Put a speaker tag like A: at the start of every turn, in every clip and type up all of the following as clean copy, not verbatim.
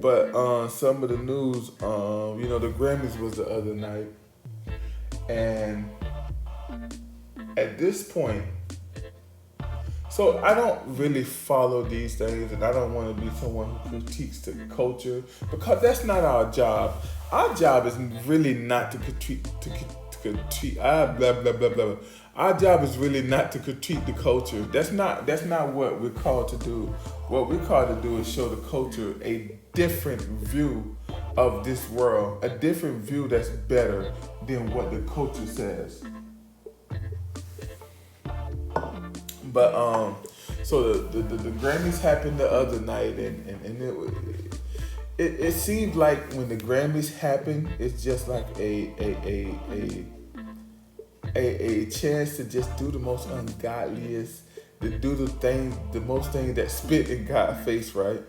A: But some of the news, the Grammys was the other night, and at this point, so I don't really follow these things, and I don't want to be someone who critiques the culture because that's not our job. Our job is really not to critique. Blah blah blah blah. Our job is really not to critique the culture. That's not what we're called to do. What we're called to do is show the culture a different view of this world, a different view that's better than what the culture says. But so the Grammys happened the other night, and it seemed like when the Grammys happen, it's just like a chance to just do the most ungodliest, to do the most things that spit in God's face, right?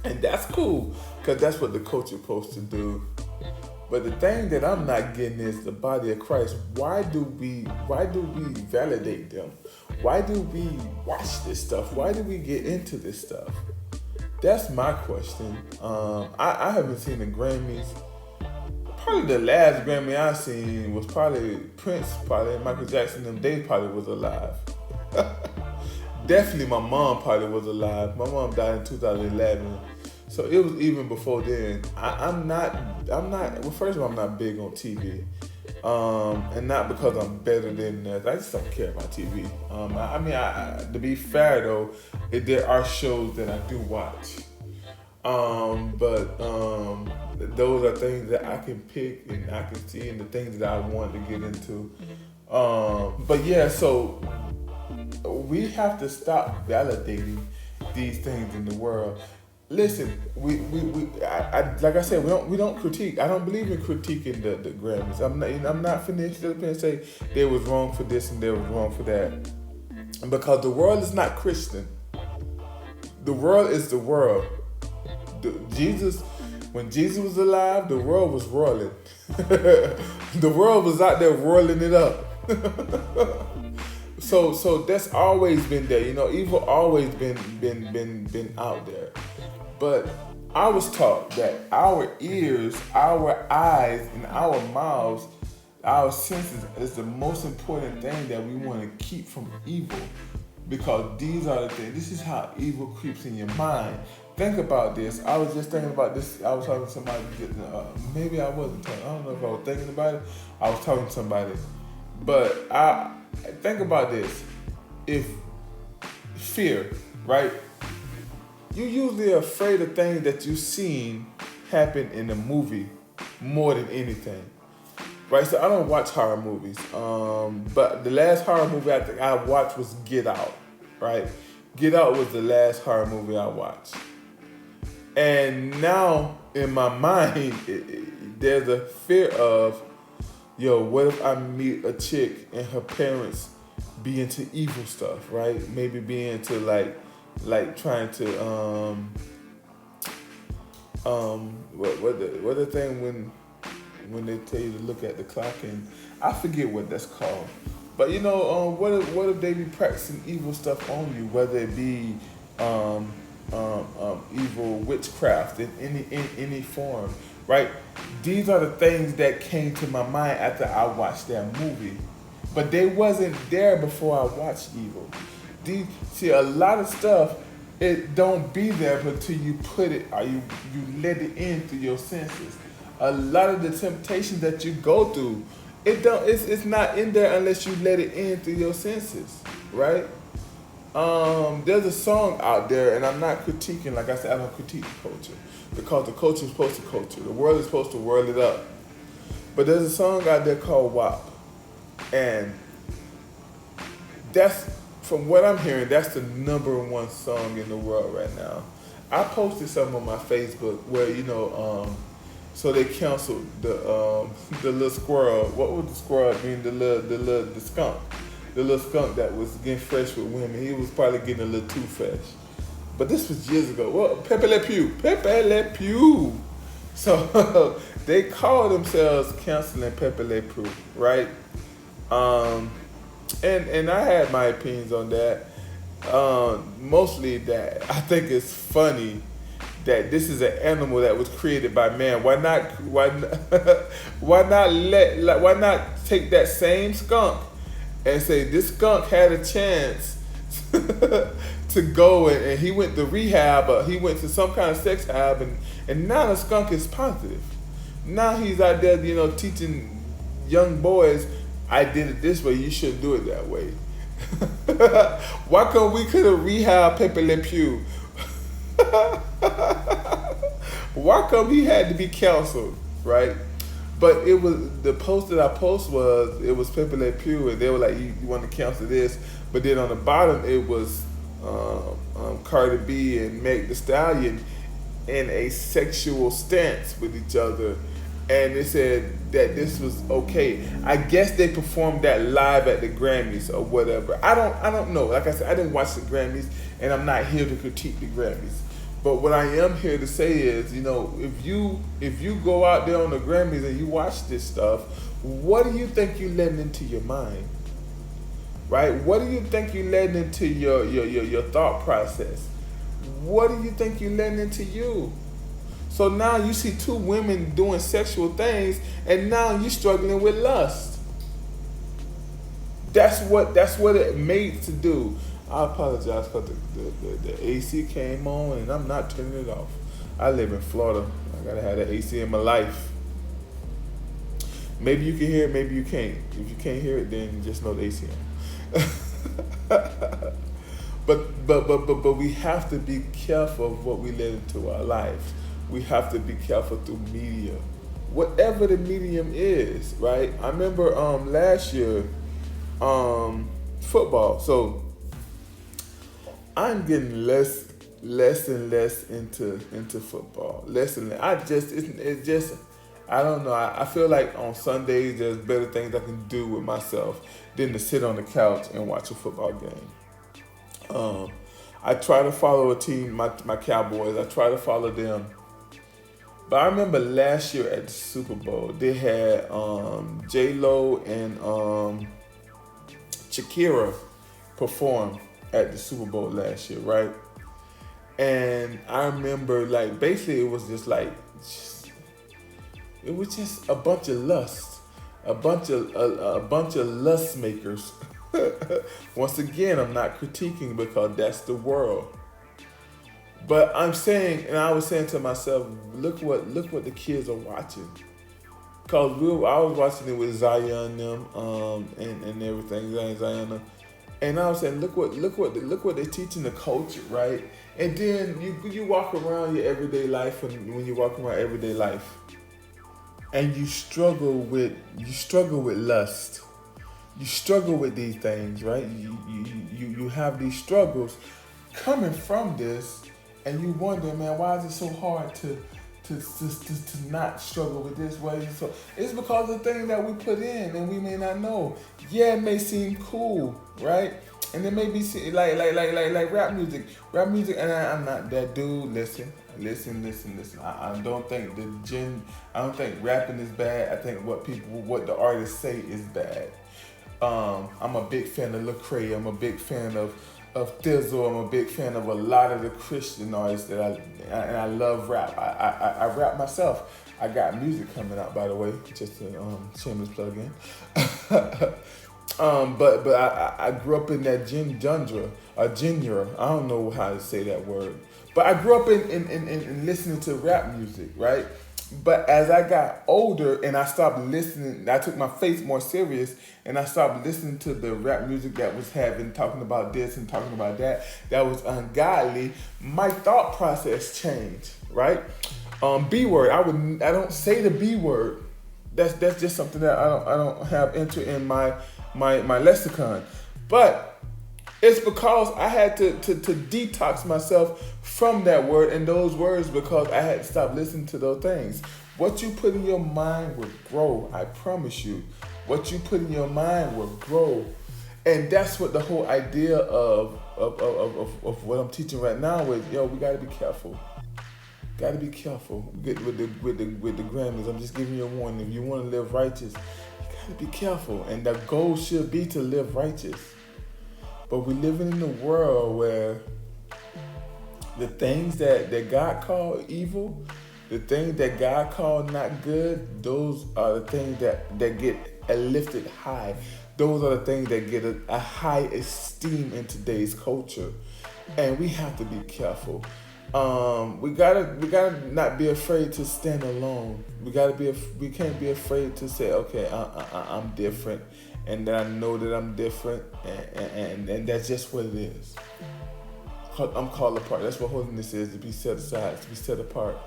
A: And that's cool, because that's what the culture is supposed to do. But the thing that I'm not getting is the body of Christ. Why do we validate them? Why do we watch this stuff? Why do we get into this stuff? That's my question. I haven't seen the Grammys. Probably the last Grammy I seen was probably Prince, probably Michael Jackson. Them they probably was alive. Definitely my mom probably was alive. My mom died in 2011. So it was even before then. I'm not, well, first of all, I'm not big on TV. And not because I'm better than that. I just don't care about TV. To be fair though, there are shows that I do watch. But those are things that I can pick and I can see and the things that I want to get into. But yeah, so we have to stop validating these things in the world. Listen, like I said, we don't critique. I don't believe in critiquing the Grammys. I'm not finna sit up here and say they was wrong for this and they was wrong for that, because the world is not Christian. The world is the world. When Jesus was alive, the world was rolling. The world was out there rolling it up. So that's always been there. Evil always been out there. But I was taught that our ears, our eyes, and our mouths, our senses is the most important thing that we want to keep from evil, because these are the things. This is how evil creeps in your mind. Think about this. I was just thinking about this. I was talking to somebody. Maybe I wasn't talking. I don't know if I was thinking about it. I was talking to somebody. But I think about this. If fear, right? You're usually afraid of things that you've seen happen in a movie more than anything, right? So I don't watch horror movies. But the last horror movie I think I watched was Get Out, right? Get Out was the last horror movie I watched. And now in my mind, there's a fear of, what if I meet a chick and her parents be into evil stuff, right? Maybe be into like trying to what the thing when they tell you to look at the clock, and I forget what that's called. But what if they be practicing evil stuff on you, whether it be evil witchcraft in any form, right? These are the things that came to my mind after I watched that movie, but they wasn't there before I watched evil. See, a lot of stuff, it don't be there until you put it, or you let it in through your senses. A lot of the temptations that you go through, it's not in there unless you let it in through your senses, right? There's a song out there, and I'm not critiquing. Like I said, I don't critique the culture, because the culture is supposed to culture. The world is supposed to whirl it up. But there's a song out there called WAP, and that's, from what I'm hearing, that's the number one song in the world right now. I posted something on my Facebook where so they canceled the little squirrel. What was the squirrel mean? The skunk. The little skunk that was getting fresh with women. He was probably getting a little too fresh. But this was years ago. Well, Pepe Le Pew. So they call themselves canceling Pepe Le Pew, right? And I had my opinions on that. Mostly that I think it's funny that this is an animal that was created by man. Why not? Why not take that same skunk and say this skunk had a chance to go and he went to rehab, or he went to some kind of sex hab, and now the skunk is positive. Now he's out there, teaching young boys, I did it this way, you shouldn't do it that way. Why come we could have rehab Pepe Le Pew? Why come he had to be counseled, right? But it was, the post that I posted was Pepe Le Pew, and they were like, you want to cancel this, but then on the bottom it was Cardi B and Meg the Stallion in a sexual stance with each other, and they said that this was okay. I guess they performed that live at the Grammys or whatever. I don't know. Like I said, I didn't watch the Grammys, and I'm not here to critique the Grammys. But what I am here to say is, if you go out there on the Grammys and you watch this stuff, what do you think you're letting into your mind? Right? What do you think you're letting into your thought process? What do you think you're letting into you? So now you see two women doing sexual things, and now you're struggling with lust. That's what it made to do. I apologize because the AC came on and I'm not turning it off. I live in Florida. I gotta have the AC in my life. Maybe you can hear it, maybe you can't. If you can't hear it, then just know the AC on. But we have to be careful of what we let into our lives. We have to be careful through media, whatever the medium is, right? I remember last year, football. So I'm getting less and less into football. Less and less. It's just I don't know. I feel like on Sundays there's better things I can do with myself than to sit on the couch and watch a football game. I try to follow a team, my Cowboys. I try to follow them. But I remember last year at the Super Bowl, they had J-Lo and Shakira perform at the Super Bowl last year, right? And I remember, like, basically it was just a bunch of lust, a bunch of lust makers. Once again, I'm not critiquing because that's the world. But I'm saying, and I was saying to myself, look what the kids are watching. Cause I was watching it with Zion them, and everything, Zion. And I was saying, look what they're teaching the culture, right? And then you walk around your everyday life, and when you walk around everyday life, and you struggle with lust, you struggle with these things, right? You have these struggles coming from this, and you wonder, man, why is it so hard to not struggle with this way? So it's because of the things that we put in and we may not know. Yeah, it may seem cool, right? And it may be like rap music, and I'm not that dude. Listen. I don't think rapping is bad. I think what the artists say is bad. I'm a big fan of Lecrae. I'm a big fan of Thizzle. I'm a big fan of a lot of the Christian artists and I love rap. I rap myself. I got music coming out, by the way, just a shameless plug in. But I grew up in that genre. I don't know how to say that word. But I grew up in listening to rap music, right? But as I got older and I stopped listening, I took my faith more serious and I stopped listening to the rap music that was talking about this and talking about that was ungodly. My thought process changed, right? B word, I don't say the B word. That's just something that I don't have enter in my lexicon. But it's because I had to detox myself from that word and those words because I had to stop listening to those things. What you put in your mind will grow, I promise you. What you put in your mind will grow. And that's what the whole idea of what I'm teaching right now is, we gotta be careful. Gotta be careful with the Grammys. I'm just giving you a warning. If you wanna live righteous, you gotta be careful. And the goal should be to live righteous. But we're living in a world where The things that God called evil, the things that God called not good, those are the things that get lifted high. Those are the things that get a high esteem in today's culture, and we have to be careful. We gotta not be afraid to stand alone. We can't be afraid to say, okay, I'm different, and that I know that I'm different, and that's just what it is. I'm called apart. That's what holiness is, to be set aside, to be set apart.